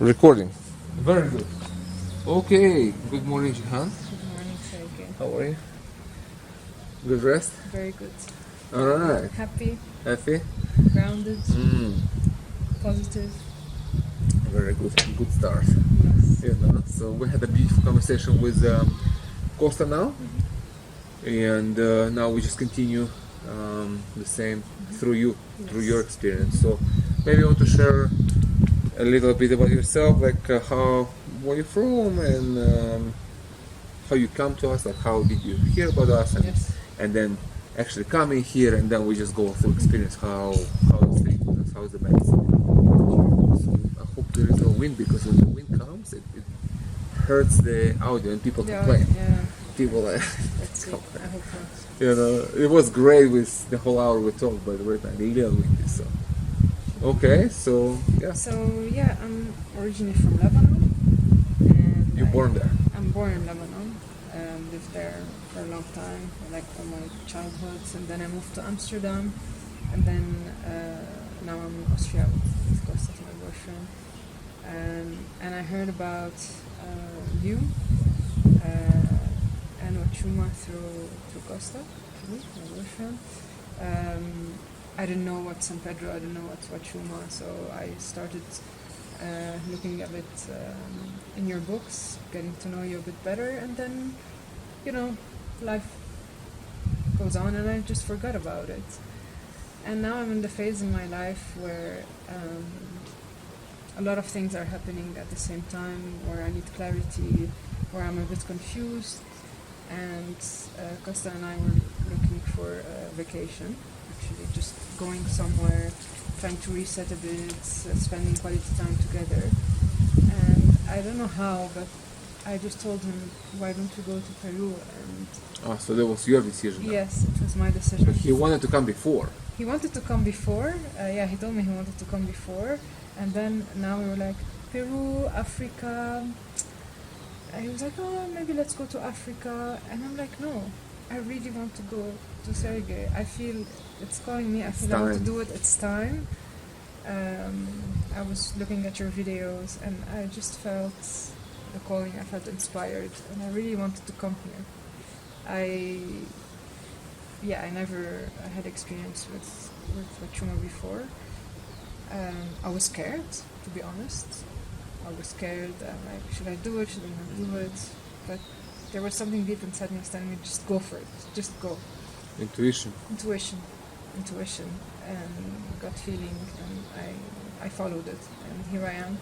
Recording. Very good. Okay. Good morning, Jihan. Good morning, Sergey. How are you? Good rest? Very good. All right. Happy, Happy? grounded, positive. Very good. Good start. Yes. You know, so we had a beautiful conversation with Costa now, and now we just continue the same through you, through your experience. So maybe you want to share a little bit about yourself, like where you're from, and how you come to us, like how did you hear about us, and, Yes. and then actually coming here, and then we just go through experience how is the how is the medicine. So I hope there is no wind, because when the wind comes, it hurts the audio and people complain. Yeah. People Let's see. complain. I hope not. You know, it was great with the whole hour we talked, but right now a little windy. So okay, so yeah, So yeah, I'm originally from Lebanon. And you're born there. I'm born in Lebanon. Lived there for a long time, like all my childhood, and then I moved to Amsterdam, and then now I'm in Austria with Costa, my boyfriend. And I heard about you and Huachuma through Costa, my boyfriend. I didn't know what San Pedro, I didn't know what Huachuma, so I started looking a bit in your books, getting to know you a bit better, and then, you know, life goes on and I just forgot about it. And now I'm in the phase in my life where a lot of things are happening at the same time, where I need clarity, where I'm a bit confused, and Costa and I were looking for a vacation, actually just going somewhere, trying to reset a bit, spending quality time together. And I don't know how, but I just told him, why don't we go to Peru? And So that was your decision. yes, it was my decision. But he wanted to come before. He wanted to come before. Yeah, he told me he wanted to come before. And then now we were like, Peru, Africa. He was like, oh, maybe let's go to Africa. And I'm like, no, I really want to go to Sergey. I feel it's calling me. I feel I want to do it. It's time. I was looking at your videos and I just felt the calling. I felt inspired and I really wanted to come here. I never had experience with Huachuma before. I was scared, to be honest. I was scared. I'm like, should I do it? Should I not do it? But there was something deep inside me telling me, just go for it. Just go. Intuition, and gut feeling, and I followed it, and here I am.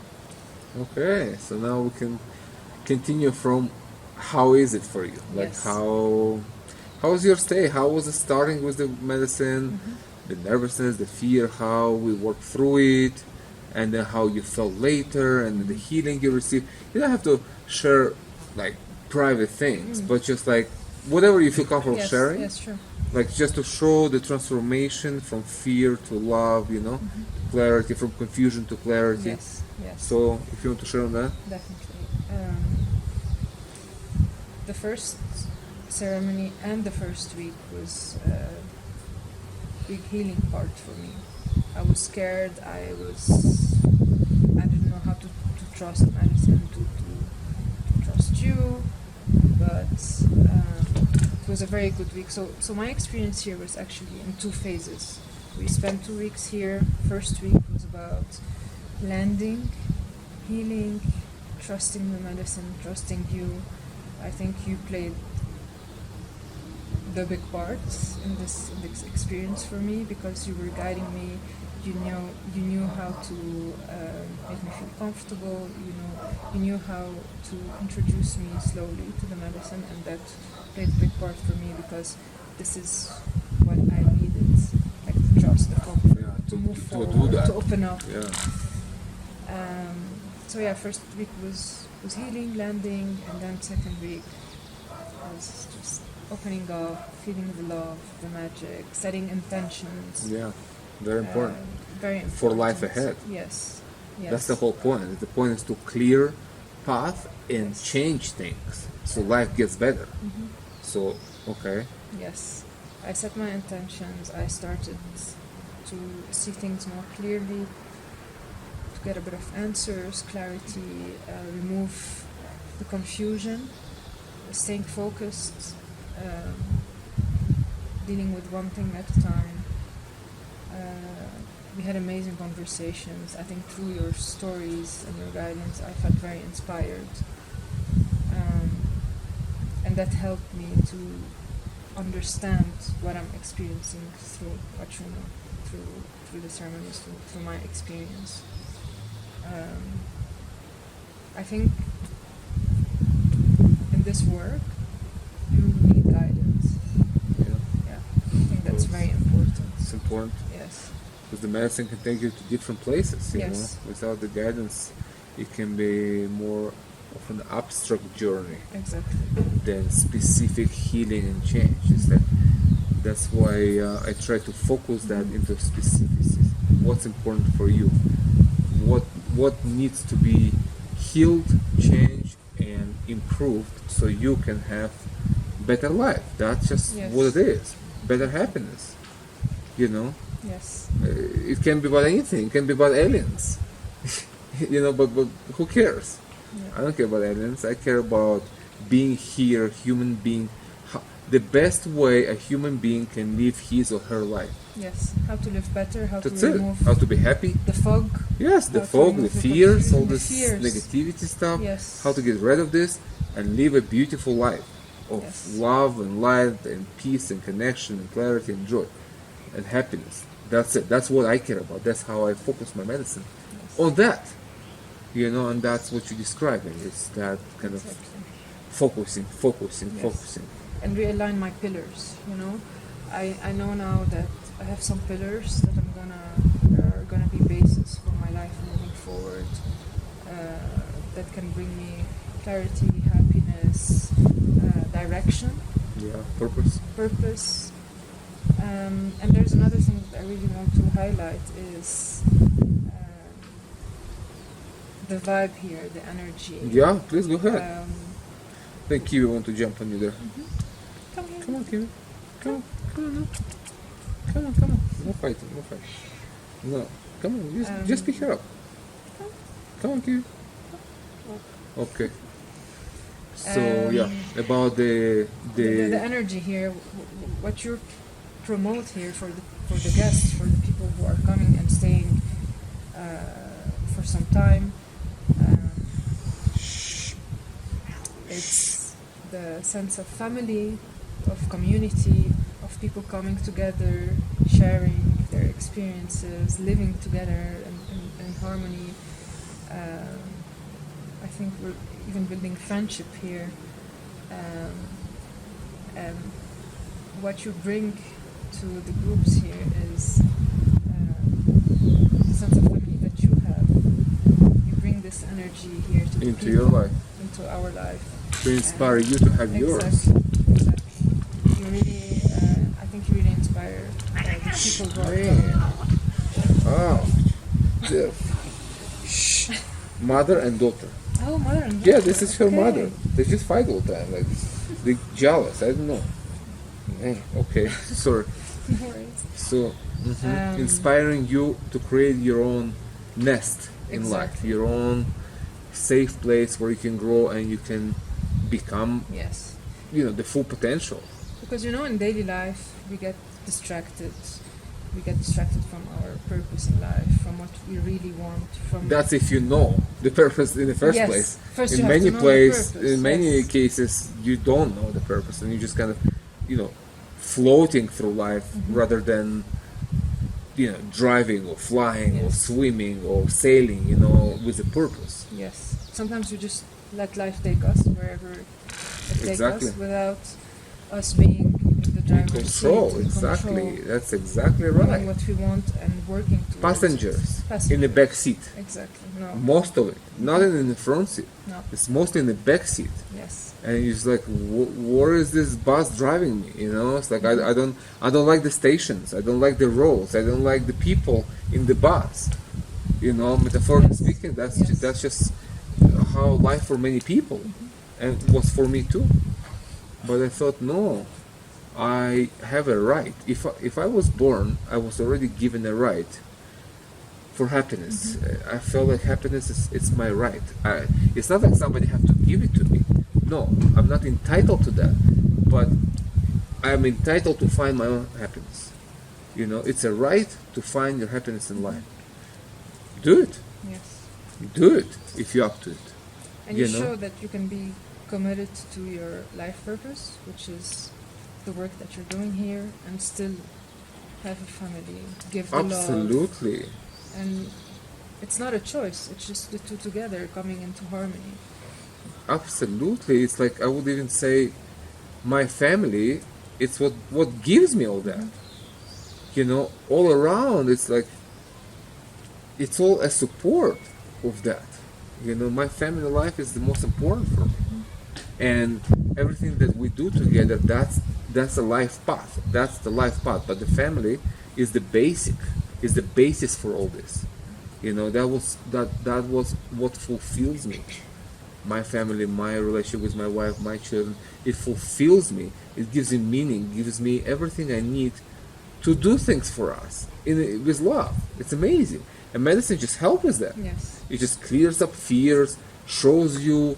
Okay, so now we can continue from how is it for you? Like Yes. how was your stay? How was it starting with the medicine, the nervousness, the fear, how we worked through it, and then how you felt later, and the healing you received. You don't have to share like private things, but just like whatever you feel comfortable sharing. Yes, sure. Like just to show the transformation from fear to love, you know, clarity, from confusion to clarity. Yes. So if you want to share on that. Definitely. The first ceremony and the first week was a big healing part for me. I was scared. I didn't know how to trust medicine, to trust you, but it was a very good week. So my experience here was actually in two phases. We spent 2 weeks here. First week was about landing, healing, trusting the medicine, trusting you. I think you played the big part in this experience for me, because you were guiding me. You knew how to make me feel comfortable. You knew how to introduce me slowly to the medicine, and that played a big part for me, because this is what I needed, like the trust, the comfort, to move forward, do that. to open up. Yeah. So yeah, first week was healing, landing, and then second week was just opening up, feeling the love, the magic, setting intentions. Yeah. Very important. Very important. For life ahead. Yes. That's the whole point. The point is to clear path and change things so life gets better. So, okay. Yes. I set my intentions. I started to see things more clearly, to get a bit of answers, clarity, remove the confusion, staying focused, dealing with one thing at a time. We had amazing conversations. I think through your stories and your guidance, I felt very inspired. And that helped me to understand what I'm experiencing through Huachuma, through the ceremonies, through my experience. I think in this work, you need guidance. Yeah, I think that's very important. It's important. Yes. Because the medicine can take you to different places, you know. Without the guidance, it can be more of an abstract journey Exactly. than specific healing and change. That's why I try to focus that into specificities. What's important for you? What needs to be healed, changed, and improved so you can have better life? That's just what it is. Better happiness. You know. Yes. It can be about anything. It can be about aliens. You know, but who cares? Yeah. I don't care about aliens. I care about being here, human being. The best way a human being can live his or her life. Yes. How to live better, how That's to it. remove How to be happy. the fog. Yes, the How to fog, the remove the fears, all confusion, the this fears. negativity stuff. Yes. How to get rid of this and live a beautiful life of love and light and peace and connection and clarity and joy and happiness. That's it. That's what I care about. That's how I focus my medicine on that. You know, and that's what you're describing. It's that kind of focusing. And realign my pillars, you know. I know now that I have some pillars that are gonna be basis for my life moving forward. That can bring me clarity, happiness, direction. Yeah, purpose. And there's another thing that I really want to highlight is the vibe here, the energy. Yeah, please go ahead. I think Kiwi want to jump on you there. Come on, Kiwi. Come on. No fighting. No, come on, just pick her up. Come on, Kiwi. Okay. So about the energy here, what you promote here for the guests, for the people who are coming and staying for some time. It's the sense of family, of community, of people coming together, sharing their experiences, living together in harmony. I think we're even building friendship here. And what you bring to the groups here is the sense of family that you have. You bring this energy here to into people, your life, into our life, to inspire you to have yours. Exactly. You really, I think you really inspire the people who are coming. Shh. Mother and daughter. Oh, mother and daughter. Yeah, this is her mother. They just fight all the time. Like, they're jealous. I don't know. Okay, sorry. No worries. So, inspiring you to create your own nest in life, your own safe place where you can grow and you can become, the full potential. Because in daily life we get distracted. We get distracted from our purpose in life, from what we really want. That's if you know the purpose in the first place. First in many cases, you don't know the purpose, and you just kind of, floating through life rather than, driving or flying or swimming or sailing, with a purpose. Yes. Sometimes we just let life take us wherever it takes us without us being in the driver's seat. Exactly. That's exactly right. Knowing what we want and working towards Passengers in the back seat. Exactly. No. Most of it, not in the front seat. No. It's mostly in the back seat. Yes. And it's like, where is this bus driving me? It's like I don't like the stations. I don't like the roads. I don't like the people in the bus. Metaphorically speaking, that's just how life for many people, and was for me too. But I thought, no, I have a right. If I was born, I was already given a right for happiness. I felt like happiness is it's my right. It's not like somebody have to give it to me. No, I'm not entitled to that, but I'm entitled to find my own happiness. You know, it's a right to find your happiness in life. Do it. Yes. Do it if you're up to it. And you show that you can be committed to your life purpose, which is the work that you're doing here, and still have a family, give the love. Absolutely. And it's not a choice, it's just the two together coming into harmony. Absolutely. It's like I would even say my family, it's what gives me all that. You know, all around it's like it's all a support of that. You know, my family life is the most important for me. And everything that we do together, that's a life path. That's the life path. But the family is the basis for all this. You know, that was what fulfills me. My family, my relationship with my wife, my children, it fulfills me. It gives me meaning, gives me everything I need to do things for us with love. It's amazing. And medicine just helps us that. Yes. It just clears up fears, shows you,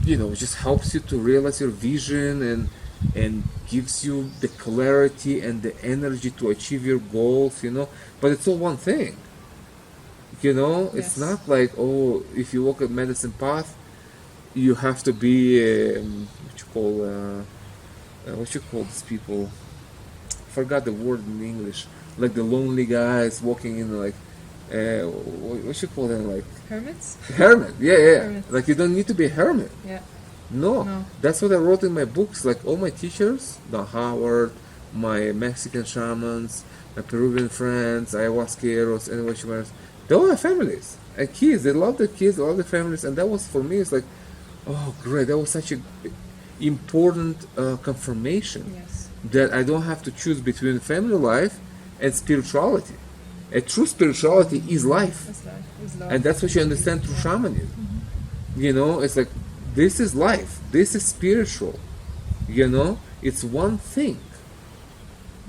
you know, it just helps you to realize your vision and gives you the clarity and the energy to achieve your goals, you know. But it's all one thing. You know, Yes. it's not like, oh, if you walk a medicine path, you have to be what you call these people? Forgot the word in English. Like the lonely guys walking in like what you call them, like Hermits? hermit. Yeah. Hermits. Like you don't need to be a hermit. Yeah. No. That's what I wrote in my books. Like all my teachers, the Howard, my Mexican shamans, my Peruvian friends, ayahuasqueros, and Huachuma Wasi, they all have families and kids. They love their kids, they love their families, and that was for me. It's like, oh great, that was such a important confirmation Yes. that I don't have to choose between family life and spirituality. A true spirituality is life, That's life. It's love. and that's what you understand through shamanism. You know, it's like this is life, this is spiritual. You know, it's one thing.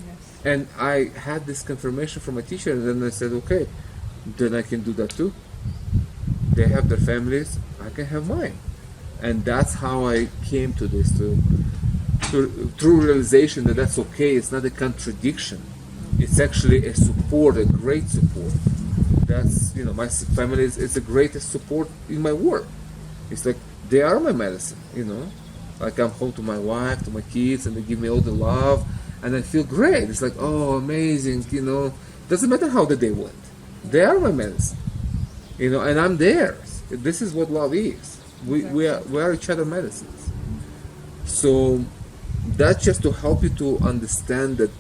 Yes. And I had this confirmation from a teacher, and then I said, okay, then I can do that too. They have their families, I can have mine. And that's how I came to this, to true realization that that's okay. It's not a contradiction. It's actually a support, a great support. That's, you know, my family is the greatest support in my work. It's like they are my medicine, you know. I come home to my wife, to my kids, and they give me all the love, and I feel great. It's like, oh, amazing, you know. Doesn't matter how the day went. They are my medicine, you know, and I'm theirs. This is what love is. We are each other medicines. So that's just to help you to understand that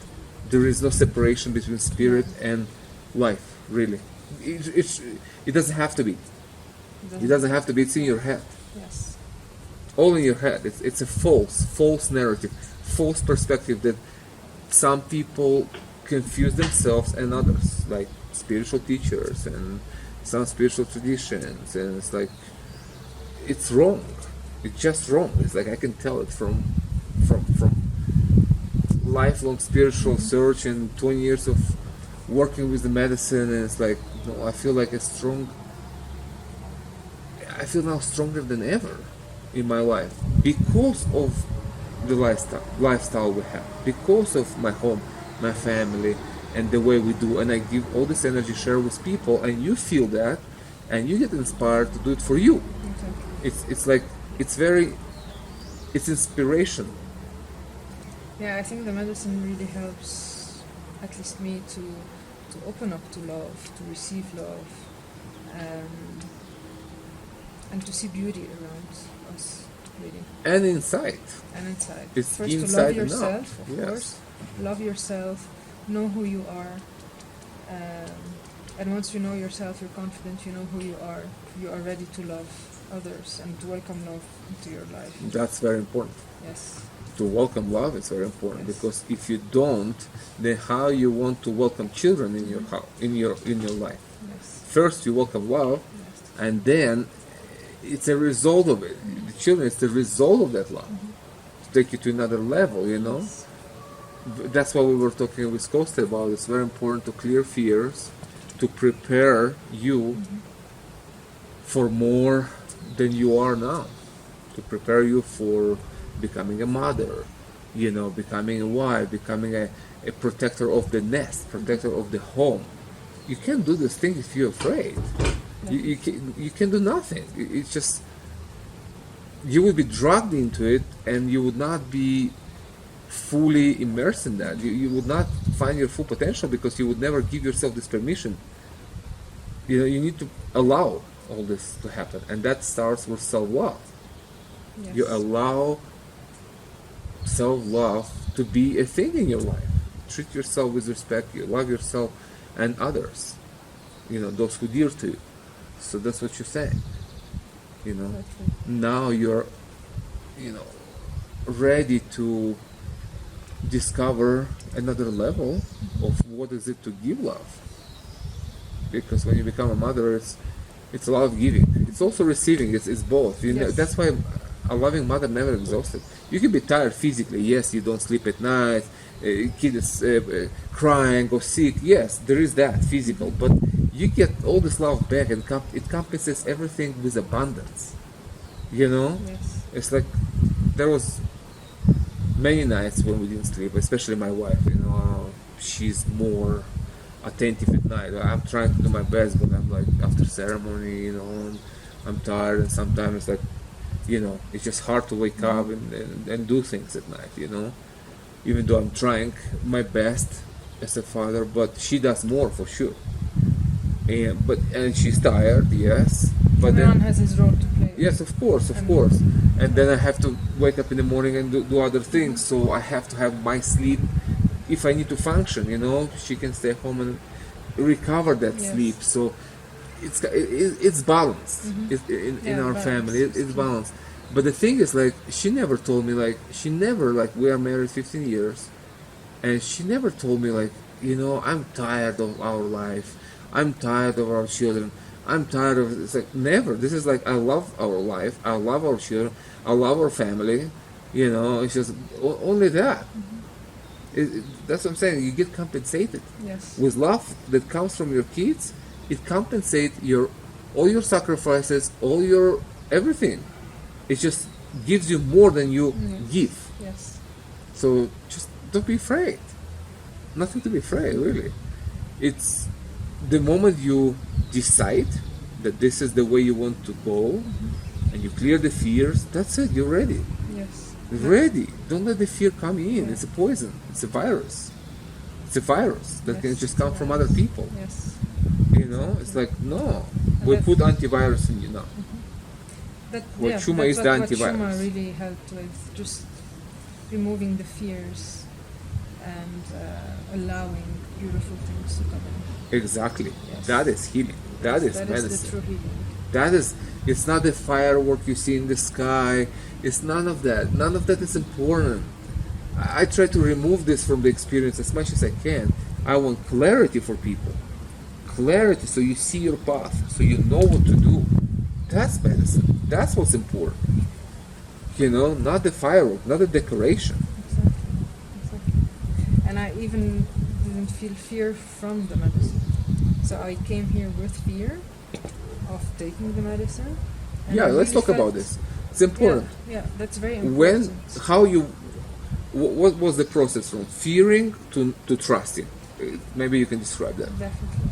there is no separation between spirit and life. Really, it doesn't have to be. It doesn't have to be. It's in your head. Yes. All in your head. It's a false narrative, false perspective that some people confuse themselves and others, like spiritual teachers and some spiritual traditions, and it's like it's wrong. It's just wrong. It's like I can tell it from lifelong spiritual search and 20 years of working with the medicine, and it's like, no, I feel like I feel now stronger than ever in my life because of the lifestyle we have, because of my home, my family, and the way we do. And I give all this energy, share with people, and you feel that, and you get inspired to do it for you. Exactly. It's like it's inspiration. Yeah, I think the medicine really helps, at least me, to open up to love, to receive love, and to see beauty around us, really. And inside. And inside. It's First, inside to love and out. yourself, of Yes. course. Love yourself, know who you are. And once you know yourself, you're confident, you know who you are ready to love others and to welcome love into your life. That's very important. Yes. To welcome love is very important, Yes. because if you don't, then how you want to welcome children in your house, in your life? Yes. First you welcome love, Yes. and then it's a result of it. The children, it's the result of that love to take you to another level. You know, Yes. that's what we were talking with Costa about. It's very important to clear fears, to prepare you for more than you are now, to prepare you for becoming a mother, becoming a wife, becoming a protector of the nest, protector of the home. You can't do this thing if you're afraid. You can do nothing. It's just, you would be dragged into it, and you would not be fully immersed in that. You would not find your full potential, because you would never give yourself this permission. You need to allow all this to happen, and that starts with self-love. Yes. You allow self-love to be a thing in your life. Treat yourself with respect. You love yourself and others, those who dear to you. So that's what you're saying. Now you're ready to discover another level of what is it to give love. Because when you become a mother, it's a lot of giving. It's also receiving. It's both. Yes. That's why a loving mother never exhausted. You can be tired physically. Yes, you don't sleep at night. Kid is crying or sick. Yes, there is that physical, but you get all this love back, and it compensates everything with abundance. Yes. It's like there was many nights when we didn't sleep, especially my wife. She's more attentive at night. I'm trying to do my best, but I'm like, after ceremony, I'm tired, and sometimes it's like, it's just hard to wake up and do things at night, even though I'm trying my best as a father, but she does more for sure. And she's tired, yes. But everyone has his role to play. Yes, of course. And then I have to wake up in the morning and do other things, so I have to have my sleep. If I need to function, she can stay home and recover that sleep. So it's balanced. In our family, it's balanced. But the thing is, she never told me, we are married 15 years, and she never told me, I'm tired of our life, I'm tired of our children, I'm tired of it. It's like, never. This is I love our life, I love our children, I love our family, it's just only that. That's what I'm saying. You get compensated. Yes. With love that comes from your kids, it compensates all your sacrifices, all your everything. It just gives you more than you give. Yes. So just don't be afraid. Nothing to be afraid, really. It's the moment you decide that this is the way you want to go, and you clear the fears, that's it. You're ready. Yes. Ready. Don't let the fear come in. It's a poison. It's a virus. It's a virus that can just come from other people. Yes. It's like, no. We put antivirus in you now. Huachuma is the antivirus. Huachuma really helped with just removing the fears and allowing beautiful things to come in. Exactly. Yes. That is healing. That is medicine. That is the true healing. It's not the firework you see in the sky. It's none of that. None of that is important. I try to remove this from the experience as much as I can. I want clarity for people. Clarity, so you see your path, so you know what to do. That's medicine. That's what's important. Not the firework, not the decoration. Exactly. And I even didn't feel fear from the medicine. So I came here with fear of taking the medicine. Yeah, let's talk about this. It's important. Yeah, that's very important. What was the process from fearing to trusting? Maybe you can describe that. Definitely.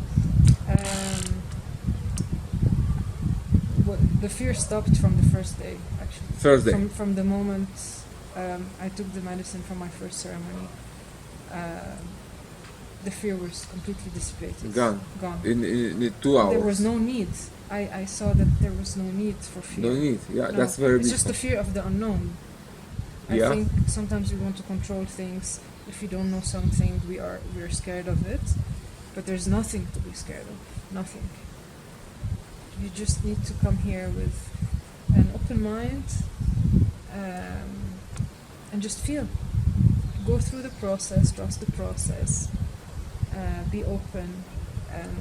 The fear stopped from the first day, actually. First day. From the moment I took the medicine for my first ceremony, the fear was completely dissipated. Gone. In 2 hours. There was no need. I saw that there was no need for fear. No need. Yeah, that's very It's big. just the fear of the unknown. I think sometimes we want to control things. If we don't know something, we're scared of it. But there's nothing to be scared of. Nothing. You just need to come here with an open mind and just feel. Go through the process, trust the process, be open, and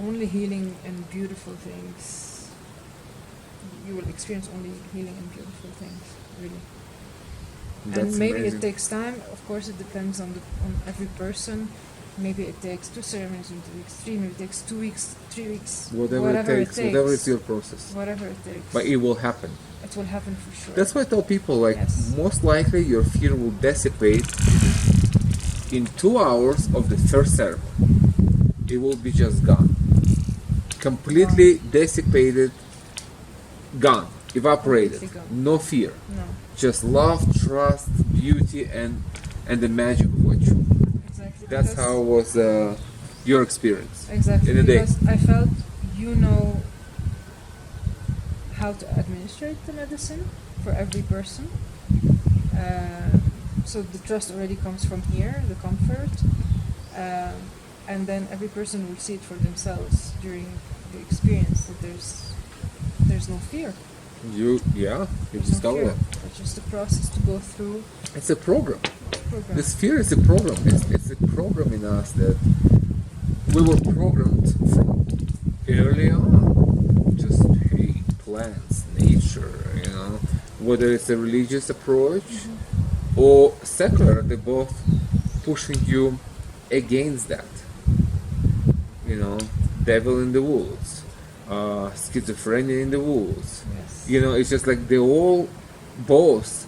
only healing and beautiful things. You will experience only healing and beautiful things, really. That's and maybe amazing. it takes time. Of course, it depends on every person. maybe it takes 2 ceremonies, maybe it takes 3, maybe it takes 2 weeks, 3 weeks, Whatever it takes, whatever is your process. whatever it takes. But it will happen. It will happen for sure. That's why I tell people, like, Yes. most likely your fear will dissipate in 2 hours of the first ceremony. It will be just gone. Completely dissipated, gone, evaporated. Completely gone. No fear. No, Just love, trust, beauty, and the magic of Huachuma. exactly. That's because- how was your experience. Exactly, in a day. because I felt you know how to administrate the medicine for every person. So the trust already comes from here, the comfort, and then every person will see it for themselves during the experience that there's no fear. You There's just no tell fear. them. It's just a process to go through. It's a program. Program. This fear is a program. It's a program in us that we were programmed from early on. Just hate plants, nature, whether it's a religious approach or secular, they're both pushing you against that. Devil in the woods, schizophrenia in the woods. Yes. It's just like they all both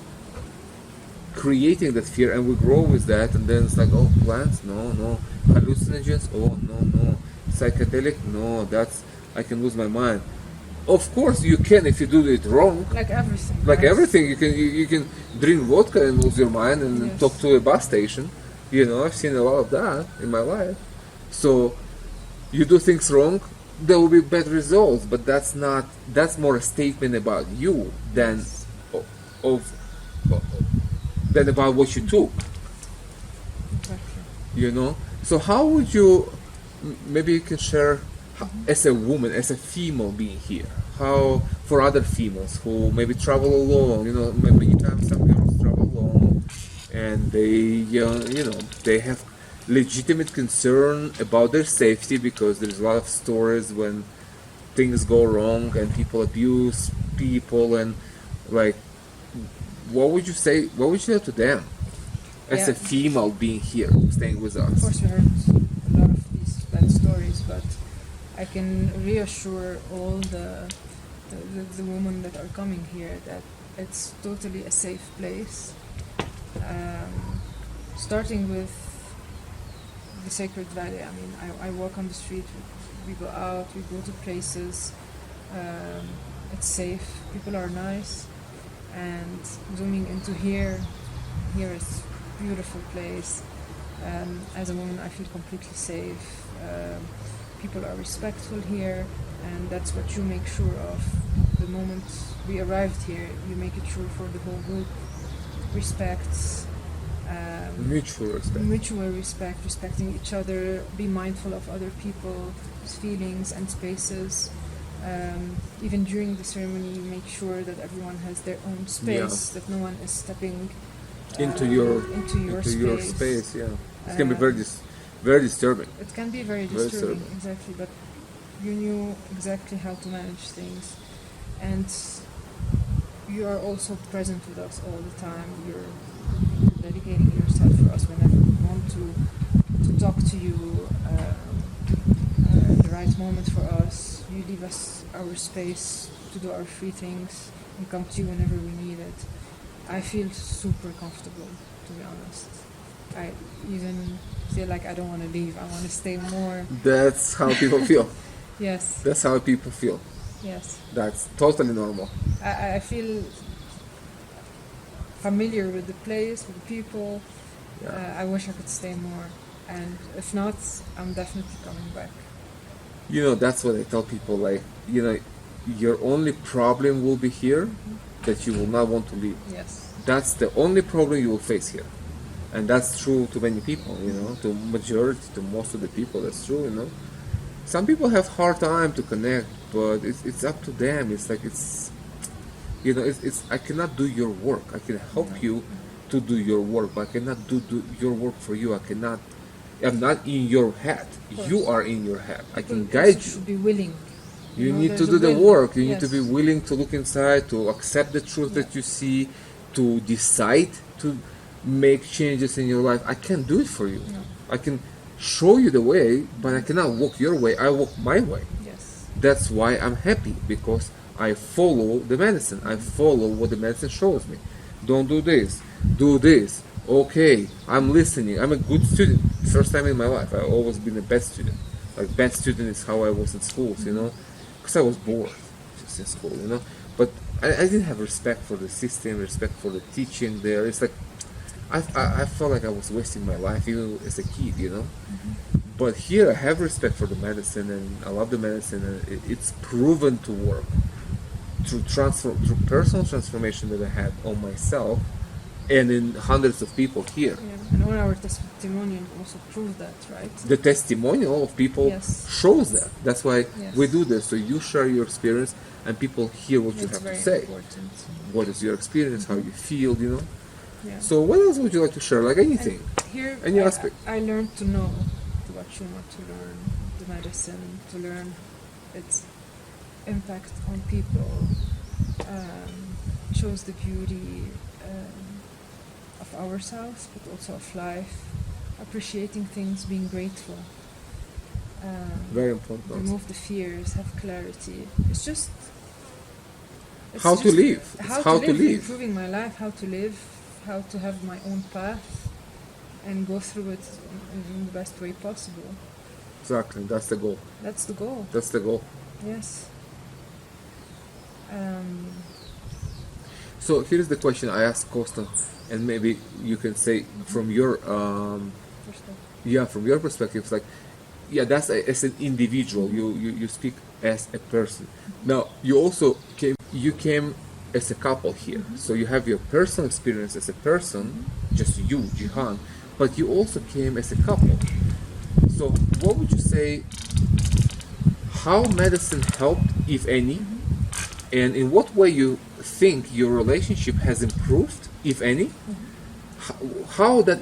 creating that fear, and we grow with that, and then it's like, oh, plants, no, hallucinogens, oh, no, psychedelic, no, that's, I can lose my mind. Of course you can if you do it wrong. Like everything. Like right? everything, you can drink vodka and lose your mind and Yes. talk to a bus station. I've seen a lot of that in my life. So you do things wrong, there will be bad results, but that's more a statement about you than than about what you took. Exactly. So how would you, maybe you can share, as a woman, as a female being here, how for other females who maybe travel alone, many times some girls travel alone, and they have legitimate concern about their safety because there's a lot of stories when things go wrong and people abuse people, and like, what would you say to them as a Yeah. female being here, staying with Of us? course, we heard a lot of these bad stories, but I can reassure all the women that are coming here that it's totally a safe place. Starting with the Sacred Valley. I mean, I walk on the street, we go out, we go to places. It's safe, people are nice, and zooming into here is a beautiful place. As a woman, I feel completely safe. People are respectful here, and that's what you make sure of. The moment we arrived here, you make it sure for the whole group. Respect. Mutual respect, respecting each other, be mindful of other people's feelings and spaces. Even during the ceremony, you make sure that everyone has their own space, that no one is stepping into your space. Yeah, it can be very disturbing. It can be very disturbing, exactly. But you knew exactly how to manage things, and you are also present with us all the time. You're dedicating yourself for us whenever we want to talk to you. The right moment for us. You leave us our space to do our free things and come to you whenever we need it. I feel super comfortable, to be honest. I even feel like I don't want to leave. I want to stay more. That's how people feel. Yes. That's how people feel. Yes. That's totally normal. I feel familiar with the place, with the people. Yeah. I wish I could stay more. And if not, I'm definitely coming back. That's what I tell people, like, your only problem will be here, that you will not want to leave. Yes. That's the only problem you will face here. And that's true to many people, to majority, to most of the people, that's true, Some people have hard time to connect, but it's up to them. It's like, it's I cannot do your work. I can help you to do your work, but I cannot do your work for you. I'm not in your head. You are in your head. I can guide you. Should be willing. You need to there's do a the will. work. You need to Yes. be willing to look inside, to accept the truth that you see, to decide to make changes in your life. I can't do it for you. No. I can show you the way, but I cannot walk your way. I walk my way. Yes. That's why I'm happy, because I follow the medicine. I follow what the medicine shows me. Don't do this. Do this. Okay, I'm listening. I'm a good student. First time in my life. I've always been a bad student. Like, bad student is how I was in schools, you know, because I was bored just in school, you know. But I didn't have respect for the system, respect for the teaching there. It's like I felt like I was wasting my life even as a kid, you know. But here I have respect for the medicine, and I love the medicine, and it's proven to work through personal transformation that I had on myself and in hundreds of people here. Yeah. And all our testimonial also prove that, right? The testimonial of people Yes. shows that. That's why Yes. we do this. So you share your experience, and people hear what you It's have very to say. important. What is your experience? How you feel? You know. Yeah. So what else would you like to share? Like anything. And here, Any aspect. I learned to know the Huachuma, to learn the medicine, to learn its impact on people, shows the beauty of ourselves, but also of life, appreciating things, being grateful. Very important. Remove the fears, have clarity. It's just How to live. It's how to live. improving my life, how to live, how to have my own path and go through it in the best way possible. Exactly. That's the goal. That's the goal. That's the goal. Yes. So here's the question I asked Costa, and maybe you can say from your from your perspective, it's like, yeah, that's as an individual. You speak as a person. Now you also came as a couple here, so you have your personal experience as a person, just you, Jihan, but you also came as a couple. So what would you say? How medicine helped, if any, and in what way you think your relationship has improved, if any? How does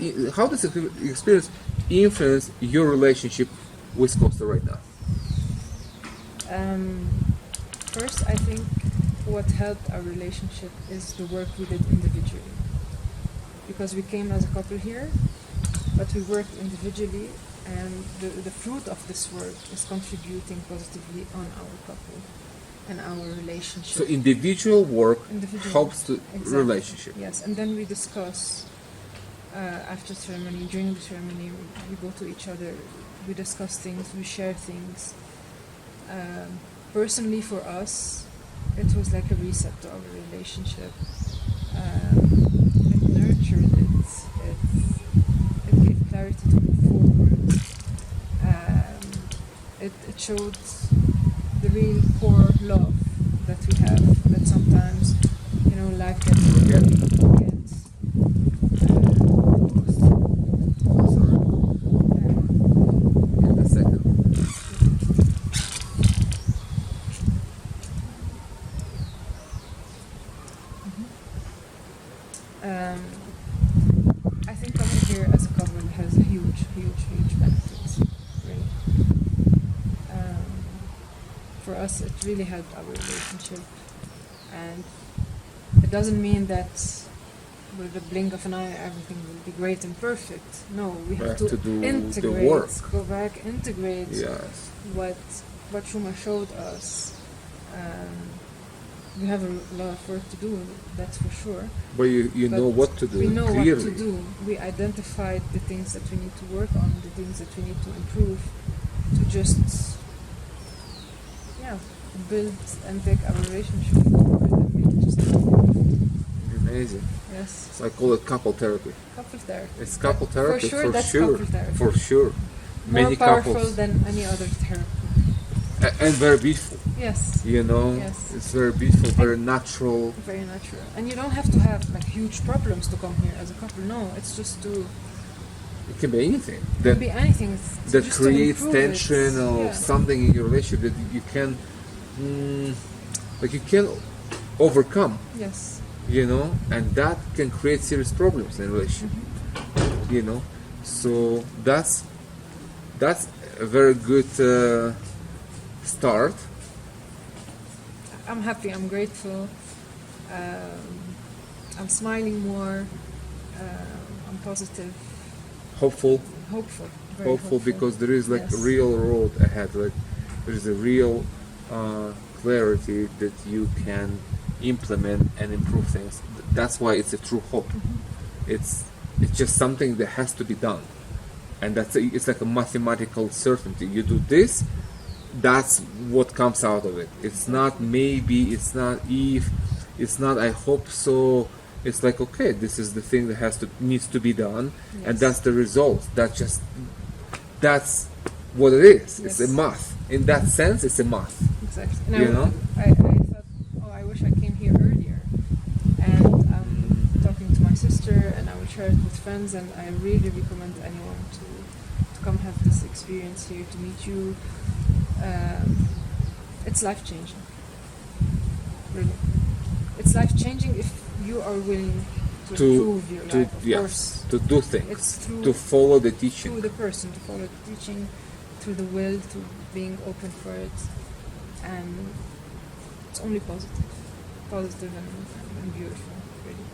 the experience influence your relationship with Costa right now? First, I think what helped our relationship is the work we did individually. Because we came as a couple here, but we worked individually, and the fruit of this work is contributing positively on our couple and our relationship. So individual work helps the Exactly. relationship. Yes, and then we discuss after ceremony, during the ceremony, we go to each other, we discuss things, we share things. Personally, for us, it was like a reset to our relationship. It nurtured it. It gave clarity to move forward. It showed the real core love that we have. That sometimes, life gets I think coming here as a couple has a huge benefits, really. For us, it really helped our relationship, and it doesn't mean that with the blink of an eye everything will be great and perfect. No, we have to do integrate, the work. Go back, integrate Yes. what Huachuma showed us. We have a lot of work to do, that's for sure. But you know what to do. We know clearly. what to do. We identified the things that we need to work on, the things that we need to improve, to just build and take our relationship forward and make it just Amazing. yes. So I call it couple therapy. Couple therapy. It's couple therapy For sure, that's couple therapy. For sure. More Many powerful couples. than any other therapy. And very beautiful. Yes. Yes. It's very beautiful, very natural. Very natural. And you don't have to have like huge problems to come here as a couple. No, it's just to It can be anything it that can be anything. It's that just to creates improve it. tension or Yeah. something in your relationship that you can, you can overcome. Yes. And that can create serious problems in a relationship. So that's a very good start. I'm happy. I'm grateful. I'm smiling more. I'm positive. Hopeful. Hopeful. Very hopeful. because there is like Yes. a real road ahead. Like there is a real clarity that you can implement and improve things. That's why it's a true hope. It's just something that has to be done, and it's like a mathematical certainty. You do this, that's what comes out of it. It's not maybe, it's not if, it's not I hope so. It's like, okay, this is the thing that needs to be done, and Yes. that's the result. That's what it is. It's a Yes. math. In that sense, it's a math. Exactly. And You know? I thought, oh, I wish I came here earlier. And I'm talking to my sister, and I will share it with friends, and I really recommend anyone to come have this experience here, to meet you. It's life-changing. Really. It's life-changing if you are willing to improve your life, of course. to do things, It's through to follow the teaching. through the person, to follow the teaching, through the will, to being open for it, and it's only positive and beautiful, really.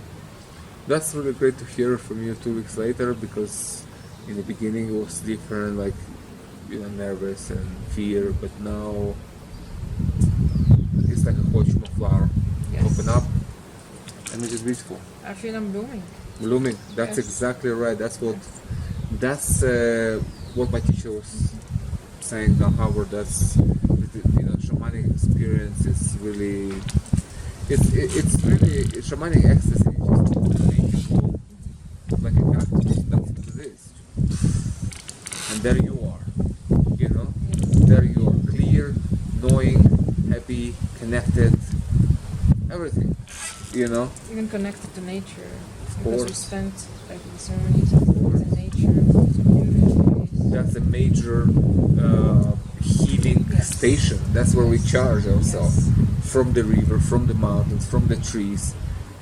That's really great to hear from you 2 weeks later, because in the beginning it was different, like, nervous and fear, but now it's like a Huachuma flower. Yes. Open up, and it's just beautiful. I feel I'm blooming. Blooming. That's Yes. exactly right. That's what my teacher was saying, Howard. That's shamanic experience is really it's really shamanic ecstasy. Just make you bloom like a cactus. That's what it is. And there you are. There you are, clear, knowing, happy, connected, everything. Even connected to nature. Of Because we course. spent like the ceremonies in nature. It's a beautiful place. That's a major healing Yes. station. That's where we charge ourselves. Yes. From the river, from the mountains, from the trees,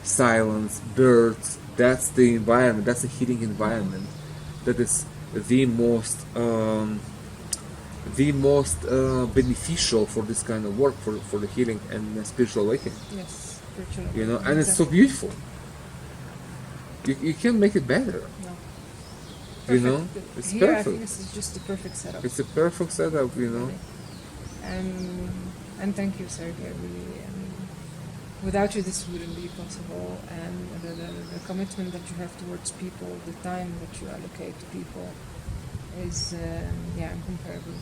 silence, birds. That's the environment. That's a healing environment. That is the most beneficial for this kind of work, for the healing and spiritual awakening. Yes, spiritual. And it's so Exactly. beautiful. You can't make it better. No. Perfect. It's Here, I perfect. think this is just the perfect setup. It's a perfect setup. Really. And thank you, Sergey. Really, without you, this wouldn't be possible. And the commitment that you have towards people, the time that you allocate to people, is incomparable.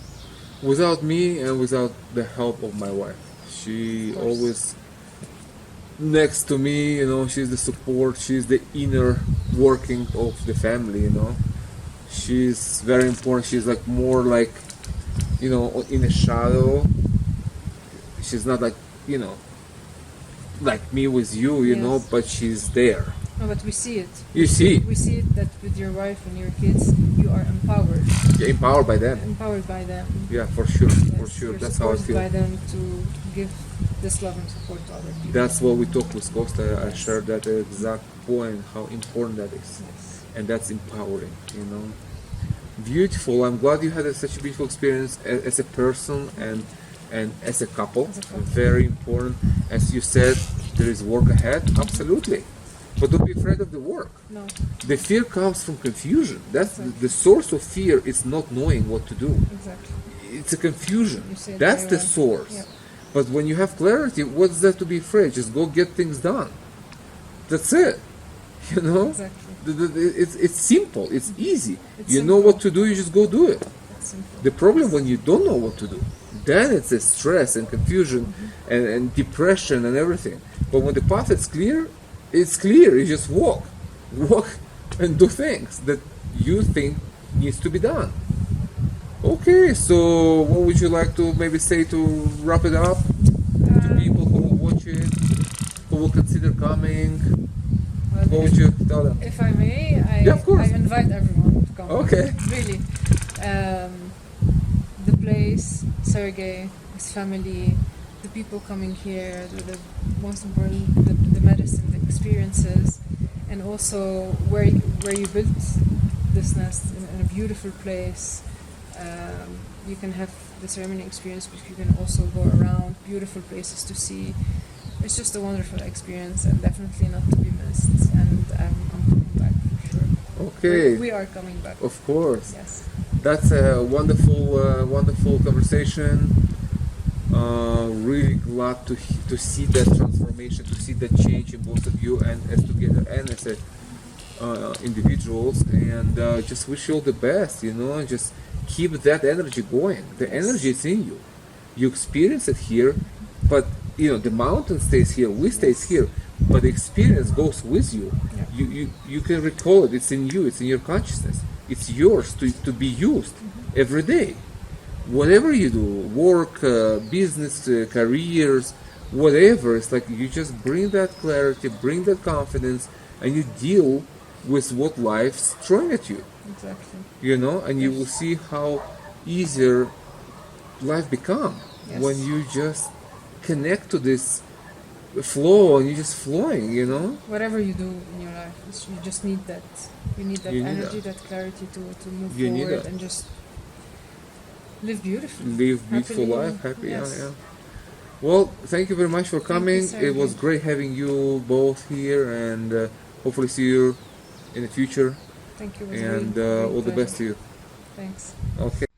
Without me and without the help of my wife, she Of course. always next to me. She's the support. She's the inner working of the family. She's very important. She's like more like, in the shadow. She's not like, like me with you, Yes. but she's there. No, but we see it. You see, We see it that with your wife and your kids, you are empowered. you're empowered by them. Empowered by them. Yeah, for sure, for Yes, sure. you're That's how I supported feel. by them to give this love and support to other people. That's what we talked with Costa. I shared that exact point, how important that is. Yes. And that's empowering, Beautiful. I'm glad you had such a beautiful experience as a person and as a couple. As a couple. Very important. As you said, there is work ahead. Absolutely. But don't be afraid of the work. No. The fear comes from confusion. That's Exactly. the source of fear is not knowing what to do. Exactly. It's a confusion. You say it That's very the well. source. Yeah. But when you have clarity, what's there to be afraid? Just go get things done. That's it. Exactly. It's simple. It's easy. It's You know simple. what to do. You just go do it. That's simple. The problem when you don't know what to do, then it's a stress and confusion and depression and everything. But when the path is clear, it's clear. You just walk and do things that you think needs to be done. Okay, so what would you like to maybe say to wrap it up to people who will watch it, who will consider coming? Well, What would you tell them? if I may, Yeah, of course. I invite everyone to come. Okay. Really. The place, Sergey, his family, the people coming here, the most important, the medicine, the experiences, and also where you built this nest in a beautiful place. You can have the ceremony experience, but you can also go around, beautiful places to see. It's just a wonderful experience and definitely not to be missed. And I'm coming back for sure. Okay. We are coming back. Of course. Yes. that's a wonderful conversation. Really glad to see that transformation, to see that change in both of you, and as together and as a, individuals. And just wish you all the best. Just keep that energy going. The energy is in you. You experience it here, but the mountain stays here. We stays here, but the experience goes with you. Yeah. You can recall it. It's in you. It's in your consciousness. It's yours to be used every day. Whatever you do, work, business, careers, whatever, it's like you just bring that clarity, bring that confidence, and you deal with what life's throwing at you. Exactly. And you will see how easier life become when you just connect to this flow and you're just flowing. Whatever you do in your life, you just need that. You need that energy, that clarity to move forward and just live beautifully. Live beautiful life, happy. Yes. Yeah. Well, thank you very much for coming. It was great having you both here, and hopefully see you in the future. Thank you. And all the best to you. Thanks. Okay.